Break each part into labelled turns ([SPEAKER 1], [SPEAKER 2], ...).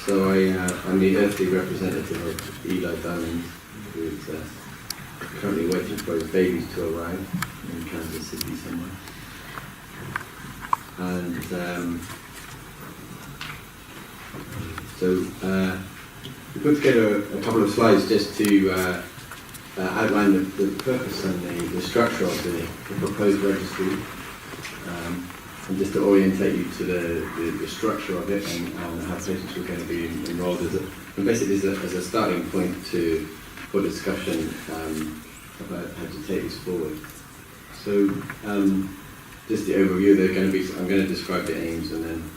[SPEAKER 1] So I'm the earthly representative of Eli Diamond, who is currently waiting for his babies to arrive in Kansas City somewhere. And we put together a couple of slides just to outline the purpose and the structure of the proposed registry, and just to orientate you to the structure of it and how patients are going to be enrolled and basically as a starting point for discussion about how to take this forward. So just the overview, I'm going to describe the aims and then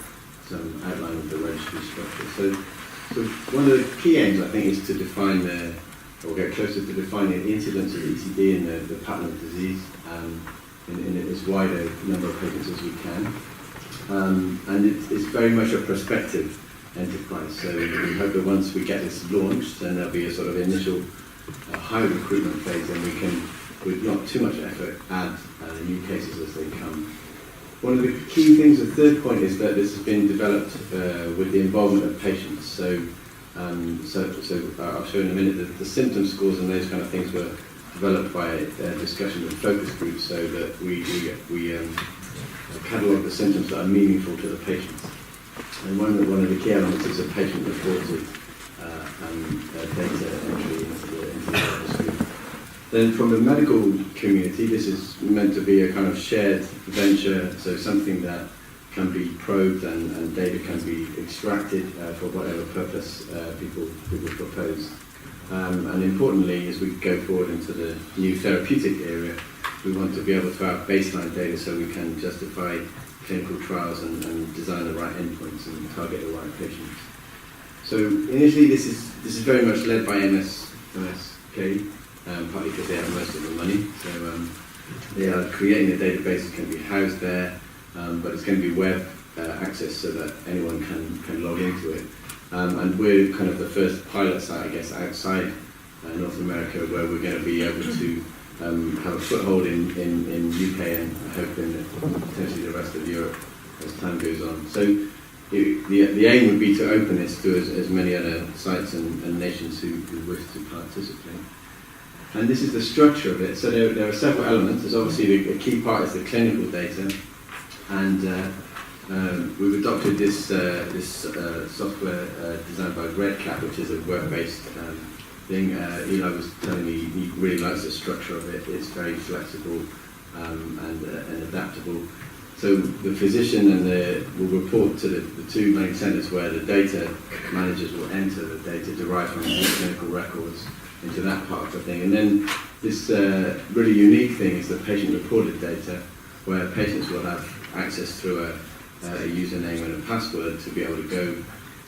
[SPEAKER 1] some outline of the registry structure. So one of the key aims, I think, is to define or get closer to defining the incidence of ECD and the pattern of disease in as wide a number of patients as we can. And it's very much a prospective enterprise. So we hope that once we get this launched, then there'll be a sort of initial high recruitment phase, and we can, with not too much effort, add new cases as they come. One of the key things, the third point, is that this has been developed with the involvement of patients. So I'll show in a minute the symptom scores and those kind of things were developed by discussion with focus groups, so that we catalogue the symptoms that are meaningful to the patients. And one of the key elements is a patient-reported data entry into the registry. Then from the medical community, this is meant to be a kind of shared venture, so something that can be probed and data can be extracted for whatever purpose people propose. And importantly, as we go forward into the new therapeutic area, we want to be able to have baseline data so we can justify clinical trials and design the right endpoints and target the right patients. So initially, this is very much led by MSK, partly because they have most of the money. So they are creating a database that can be housed there, but it's going to be web access so that anyone can log into it. And we're kind of the first pilot site, I guess, outside North America, where we're going to be able to have a foothold in UK and I hope in potentially the rest of Europe as time goes on. So the aim would be to open this to as many other sites and nations who wish to participate. And this is the structure of it. So there are several elements. There's obviously the key part is the clinical data, and we've adopted this software designed by RedCap, which is a web-based thing. Eli was telling me he really likes the structure of it. It's very flexible and adaptable. So the physician will report to the two main centres where the data managers will enter the data derived from the clinical records into that part of the thing. And then this really unique thing is the patient-reported data, where patients will have access through a username and a password to be able to go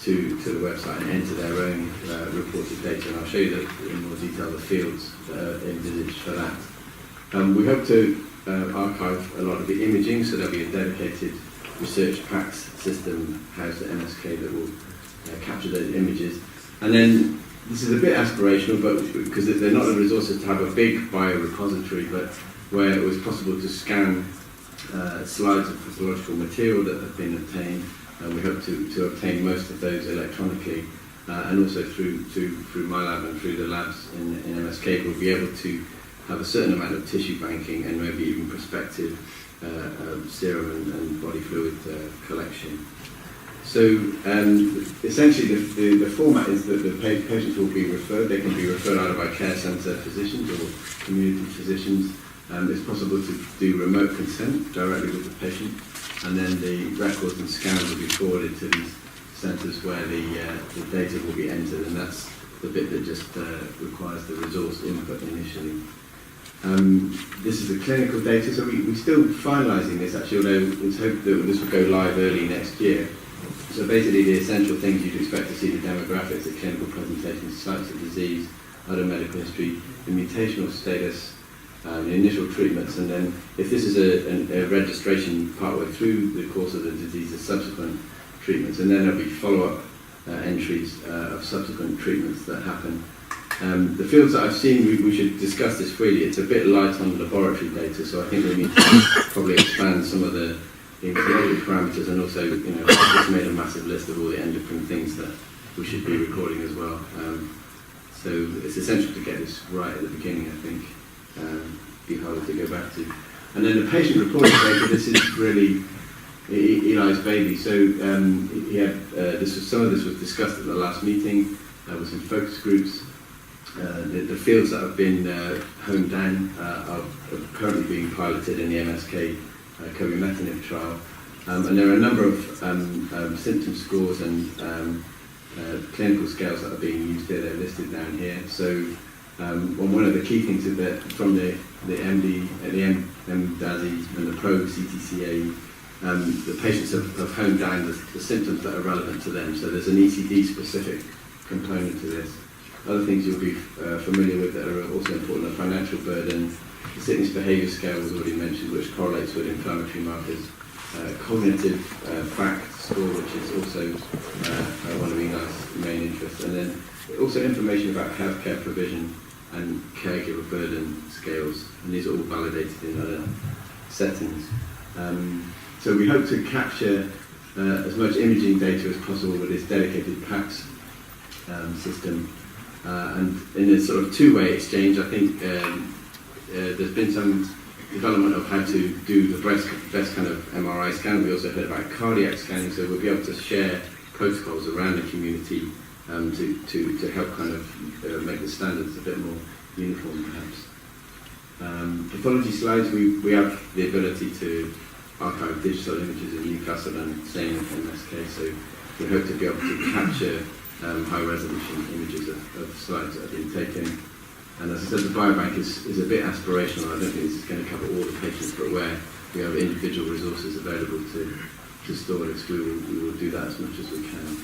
[SPEAKER 1] to the website and enter their own reported data. And I'll show you in more detail the fields that are envisaged for that. We hope to archive a lot of the imaging, so there'll be a dedicated research PACS system housed at MSK that will capture those images. And then this is a bit aspirational, but because they're not the resources to have a big biorepository, but where it was possible to scan slides of pathological material that have been obtained, and we hope to obtain most of those electronically, and also through my lab and through the labs in MSK, we'll be able to have a certain amount of tissue banking and maybe even prospective serum and body fluid collection. So essentially the format is that the patients will be referred. They can be referred either by care centre physicians or community physicians. It's possible to do remote consent directly with the patient, and then the records and scans will be forwarded to these centres where the data will be entered, and that's the bit that just requires the resource input initially. This is the clinical data, so we're still finalising this actually, although it's hoped that this will go live early next year. So basically the essential things you'd expect to see: the demographics, the clinical presentations, sites of disease, other medical history, the mutational status, the initial treatments, and then if this is a registration partway through the course of the disease, the subsequent treatments, and then there'll be follow-up entries of subsequent treatments that happen. The fields that I've seen, we should discuss this freely. It's a bit light on laboratory data, so I think we need to probably expand some of the included parameters, and also, I've just made a massive list of all the endocrine things that we should be recording as well. So it's essential to get this right at the beginning, I think. Be harder to go back to. And then the patient reported data. This is really Eli's baby. So he had some of this was discussed at the last meeting with some focus groups. The fields that have been honed down are currently being piloted in the MSK cobimetinib trial. And there are a number of symptom scores and clinical scales that are being used here. They're listed down here. So one of the key things is that from the MD, the MDASI and the Pro CTCAE, the patients have honed down the symptoms that are relevant to them. So there's an ECD specific component to this. Other things you'll be familiar with that are also important: the financial burden, the sickness behaviour scale was already mentioned, which correlates with inflammatory markers, cognitive FACT score, which is also one of Eli's main interests, and then also information about healthcare provision and caregiver burden scales, and these are all validated in other settings. So we hope to capture as much imaging data as possible with this dedicated PACS system. And in a sort of two-way exchange, I think there's been some development of how to do the best kind of MRI scan. We also heard about cardiac scanning, so we'll be able to share protocols around the community to help kind of make the standards a bit more uniform, perhaps. Pathology slides, we have the ability to archive digital images in Newcastle and same in MSK, so we hope to be able to capture high resolution images of slides that have been taken. And as I said, the biobank is a bit aspirational. I don't think this is going to cover all the patients, but where we have individual resources available to store this, we will do that as much as we can.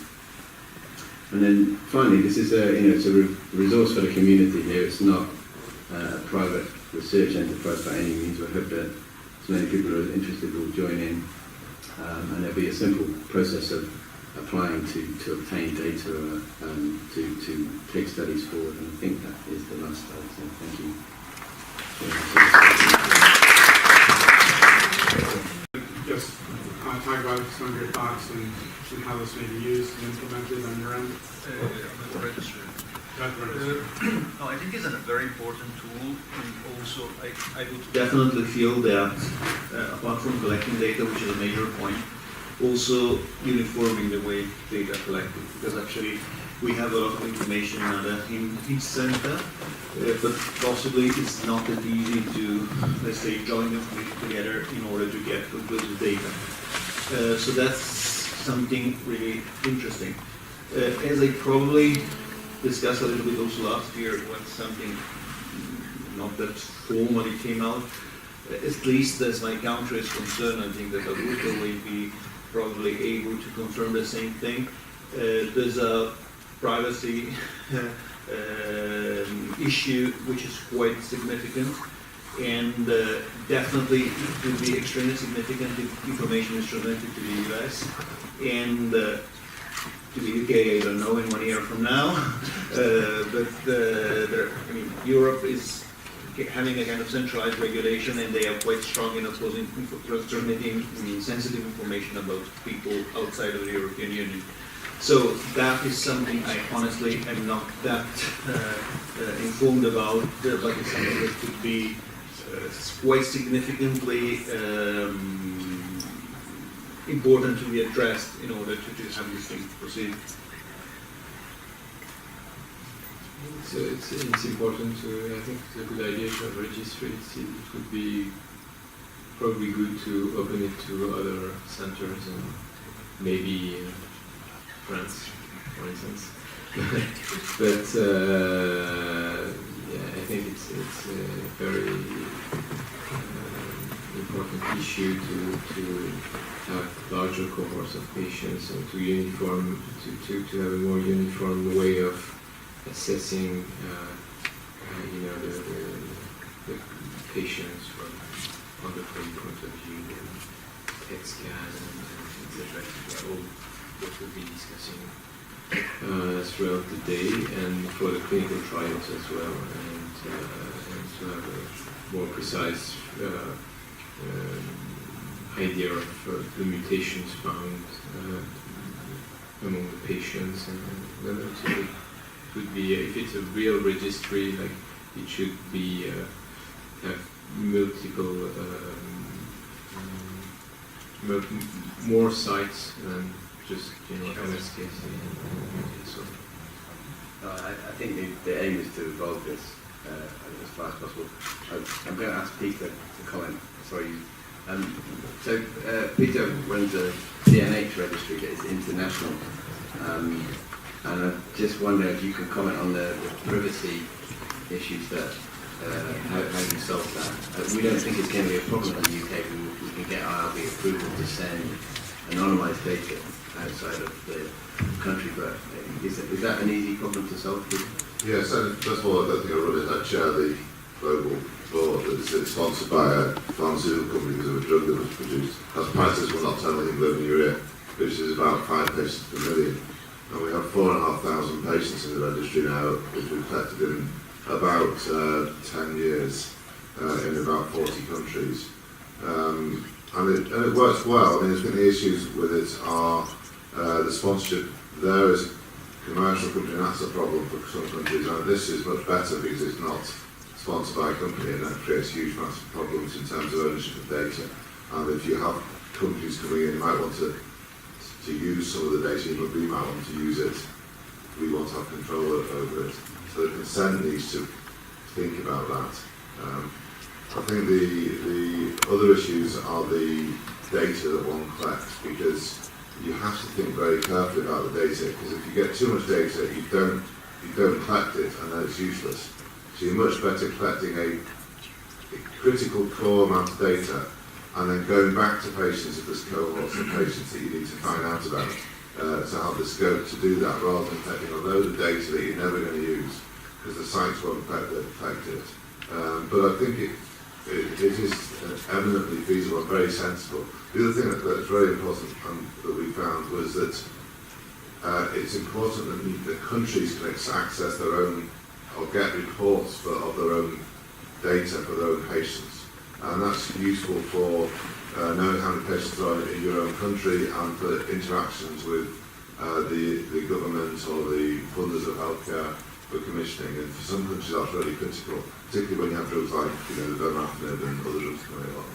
[SPEAKER 1] And then finally, this is it's a resource for the community here. It's not a private research enterprise by any means. We hope that as many people who are interested will join in, and there'll be a simple process of applying to obtain data to take studies forward, and I think that is the last slide, so thank you.
[SPEAKER 2] Just talk about some of your thoughts and how this may be used and implemented on your end.
[SPEAKER 3] The registry.
[SPEAKER 2] No,
[SPEAKER 3] I think it's a very important tool, and also I would
[SPEAKER 4] definitely feel that apart from collecting data, which is a major point, also uniforming the way data are collected, because actually we have a lot of information in each center, but possibly it's not that easy to, let's say, join them together in order to get conclusive data. So that's something really interesting. As I probably discussed a little bit also last year when something not that formally came out, at least as my country is concerned, I think that Augusto will be probably able to confirm the same thing. There's a privacy issue which is quite significant, and definitely it will be extremely significant if information is transmitted to the US and to the UK, I don't know, in 1 year from now. But Europe is having a kind of centralized regulation, and they are quite strong in opposing transmitting sensitive information about people outside of the European Union. So that is something I honestly am not that informed about, but it's something that could be quite significantly important to be addressed in order to have these things proceed.
[SPEAKER 5] So it's important to, I think it's a good idea to have a registry. It would be probably good to open it to other centers and maybe France, for instance. But yeah, I think it's a very important issue to have larger cohorts of patients and to have a more uniform way of assessing the patients from laboratory point of view, and PET scan, and etc. All what we'll be discussing throughout the day and for the clinical trials as well, and to have a more precise idea of the mutations found among the patients, and whether it would be, if it's a real registry, like it should be have multiple more sites than just MSKCC. So
[SPEAKER 1] I think the aim is to evolve this as far as possible. I'm going to ask Peter to comment. Sorry. So Peter runs a CNH registry that is international, and I just wonder if you can comment on the privacy issues that how you solve that. We don't think it's going to be a problem in the UK. We can get IRB approval to send anonymised data outside of the country, but is that an easy problem to solve?
[SPEAKER 6] Yes, and first of all, I don't think I run it. I chair the global board that's sponsored by a pharmaceutical company because of a drug that was produced. As prices will not tell hemoglobin, which is about 5 patients per million. And we have 4,500 patients in the registry now, which we've collected in about 10 years in about 40 countries. And it works well. I mean, I think the issues with it are the sponsorship there is a commercial company, and that's a problem for some countries. And this is much better because it's not sponsored by a company, and that creates huge, massive problems in terms of ownership of data. And if you have companies coming in, you might want to use some of the data, but we might want to use it. We want to have control over it. So the consent needs to think about that. I think the other issues are the data that one collects, because you have to think very carefully about the data, because if you get too much data, you don't collect it, and then it's useless. So you're much better collecting a critical core amount of data, and then going back to patients if there's cohorts of patients that you need to find out about, to have the scope to do that, rather than collecting a load of data that you're never going to use, because the sites won't collect it. But I think it is eminently feasible and very sensible. The other thing that's very important that we found was that it's important that the countries can access their own, or get reports of their own data for their own patients. And that's useful for knowing how many patients are in your own country, and for interactions with the government or the funders of healthcare for commissioning. And for some countries that's really critical, particularly when you have drugs like the vermaphine and other drugs coming along.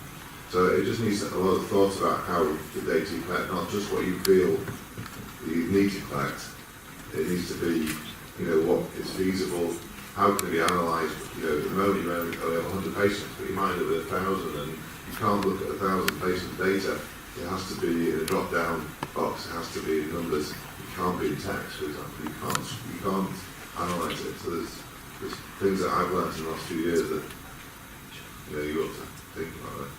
[SPEAKER 6] So it just needs a lot of thought about how the data you collect, not just what you feel you need to collect. It needs to be, what is feasible, how can it be analysed. At the moment you only have 100 patients, but you might have 1,000, and you can't look at 1,000 patients' data. It has to be in a drop-down box. It has to be in numbers. It can't be in text, for example. You can't analyse it. So there's things that I've learned in the last few years that you ought to think about it.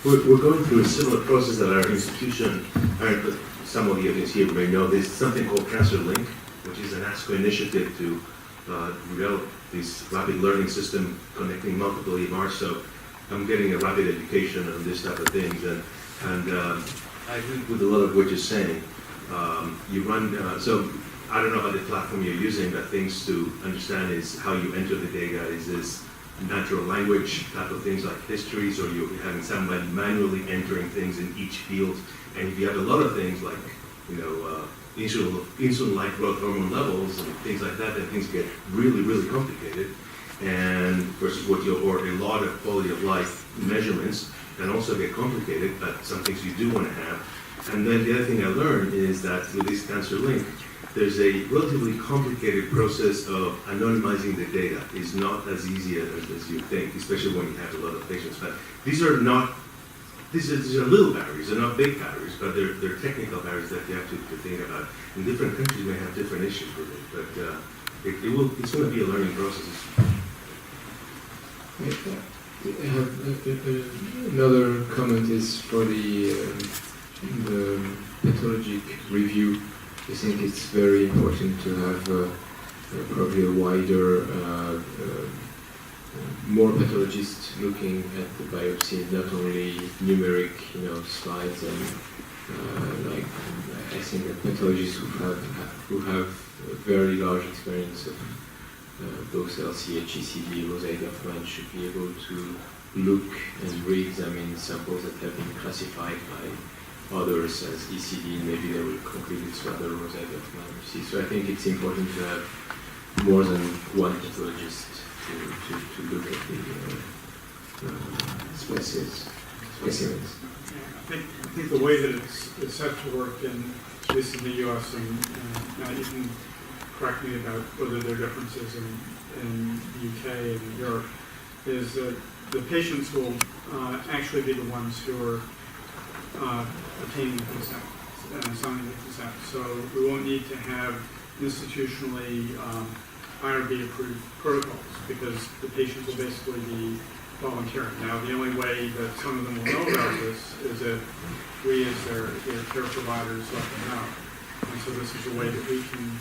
[SPEAKER 7] We're going through a similar process at our institution, and some of the audience here may know there's something called TransferLink, which is an ASCO initiative to develop this rapid learning system connecting multiple EMRs. So I'm getting a rapid education on this type of things, and I agree with a lot of what you're saying. You run, so I don't know about the platform you're using, but things to understand is how you enter the data. Is this natural language type of things like histories, or you're having somebody manually entering things in each field? And if you have a lot of things like, insulin-like growth hormone levels and things like that, then things get really, really complicated. And versus or a lot of quality of life measurements can also get complicated, but some things you do want to have. And then the other thing I learned is that with this TransferLink, there's a relatively complicated process of anonymizing the data. It's not as easy as you think, especially when you have a lot of patients. But these are little barriers. They're not big barriers, but they're technical barriers that you have to think about. And different countries may have different issues with it, but it's going to be a learning process.
[SPEAKER 5] I have another comment is for the pathologic review. I think it's very important to have probably a wider, more pathologists looking at the biopsy, not only numeric, slides, and like I think that pathologists who have a very large experience of both LCH, ECD, Rosetta, should be able to look and re-examine samples that have been classified by others as ECD, maybe they will conclude it's rather rosette of myelocystis. So I think it's important to have more than one pathologist to look at the specimens.
[SPEAKER 2] I think the way that it's set to work at least in the US, and now you can correct me about whether there are differences in the UK and Europe, is that the patients will actually be the ones who are obtaining the consent and signing the consent. So we won't need to have institutionally IRB approved protocols because the patients will basically be volunteering. Now, the only way that some of them will know about this is if we as their care providers let them know. And so this is a way that we can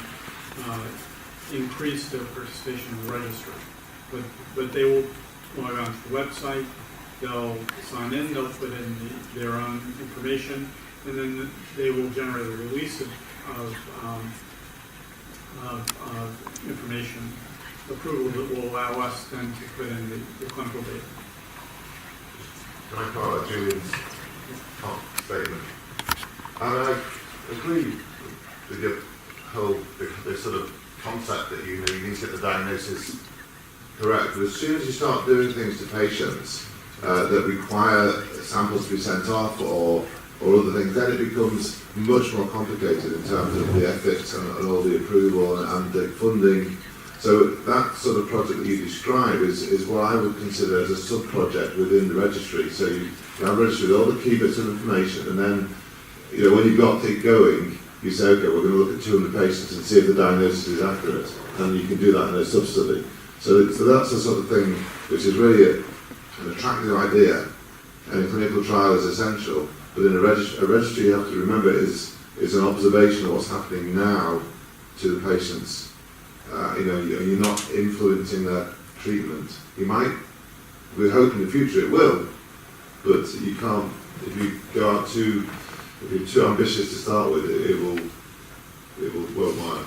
[SPEAKER 2] increase their participation in the registry. But they will log on to the website, they'll sign in, they'll put in their own information, and then they will generate a release of information approval that will allow us then to put in the clinical data.
[SPEAKER 6] Can I follow Julian's statement? And I agree with your whole the sort of concept that you need to get the diagnosis correct. But as soon as you start doing things to patients that require samples to be sent off or other things, then it becomes much more complicated in terms of the ethics and all the approval and the funding. So that sort of project that you describe is what I would consider as a sub-project within the registry. So you have a registry with all the key bits of information, and then when you've got it going, you say, okay, we're going to look at 200 patients and see if the diagnosis is accurate, and you can do that in a sub-study. So that's the sort of thing which is really an attractive idea, and a clinical trial is essential. But in a registry, you have to remember is an observation of what's happening now to the patients. You're not influencing their treatment. You might, we hope in the future it will, but you can't, if you go out if you're too ambitious to start with, it won't work.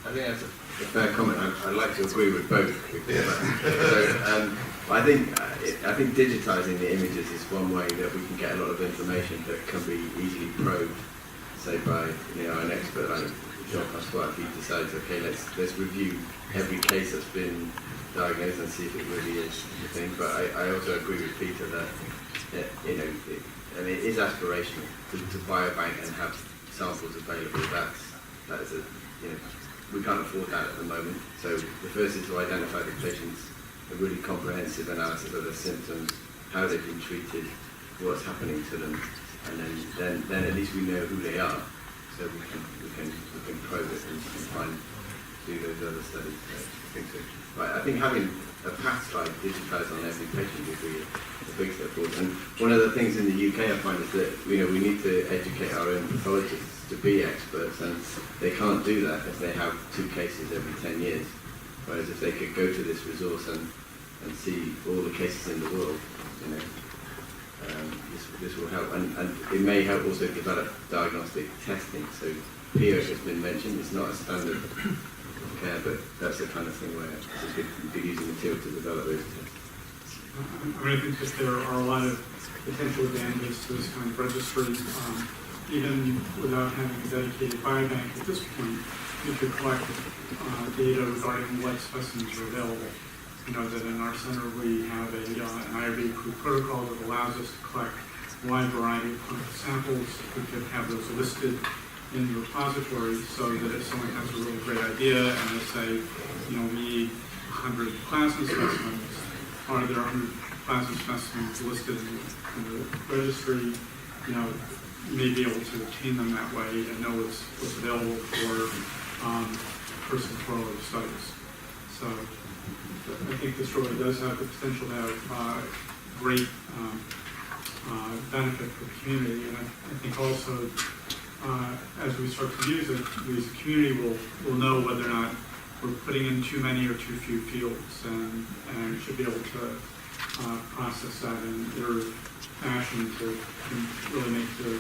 [SPEAKER 1] I think that's a fair comment. I'd like to agree with both. I think digitising the images is one way that we can get a lot of information that can be easily probed, say by an expert like Jean-Pascal. If he decides, okay, let's review every case that's been diagnosed and see if it really is the thing. But I also agree with Peter that it is aspirational to buy a bank and have samples available. That's we can't afford that at the moment. So the first is to identify the patients, a really comprehensive analysis of their symptoms, how they've been treated, what's happening to them, and then at least we know who they are. So we can probe it and do those other studies. I think so. But I think having a path slide digitised on every patient would be a big step forward. And one of the things in the UK I find is that we need to educate our own pathologists to be experts, and they can't do that if they have 2 cases every 10 years. Whereas if they could go to this resource and see all the cases in the world, this will help, and it may help also develop diagnostic testing. So PO has been mentioned, it's not a standard of care, but that's the kind of thing where it's a good using material to develop those tests.
[SPEAKER 2] I think that there are a lot of potential advantages to this kind of registry. Even without having a dedicated biobank at this point, you could collect data regarding what specimens are available. That in our center we have an IRB approved protocol that allows us to collect a wide variety of clinical samples. We could have those listed in the repository so that if someone has a really great idea and they say, we need 100 plasma specimens, are there 100 plasma specimens listed in the registry, you may be able to obtain them that way and know what's available for person-controlled studies. So I think this really does have the potential to have great benefit for the community, and I think also as we start to use it, we as a community will know whether or not we're putting in too many or too few fields, and should be able to process that in an iterative fashion to really make the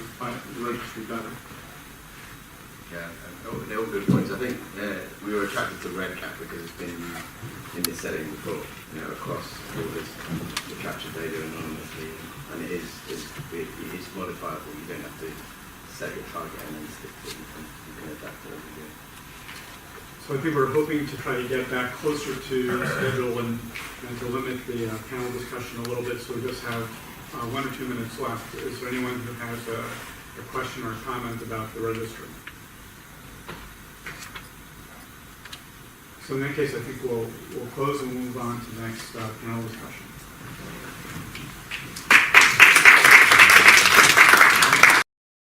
[SPEAKER 2] registry better.
[SPEAKER 8] Yeah, they're all good points. I think we were attracted to RedCap because it's been in this setting before, you know, across all this, the capture data anonymously, and it is modifiable. You don't have to set your target and then stick to it. You can adapt it as you go.
[SPEAKER 2] So I think we're hoping to try to get back closer to schedule and to limit the panel discussion a little bit, so we just have 1 or 2 minutes left. Is there anyone who has a question or a comment about the registry? So in that case, I think we'll close and move on to the next panel discussion.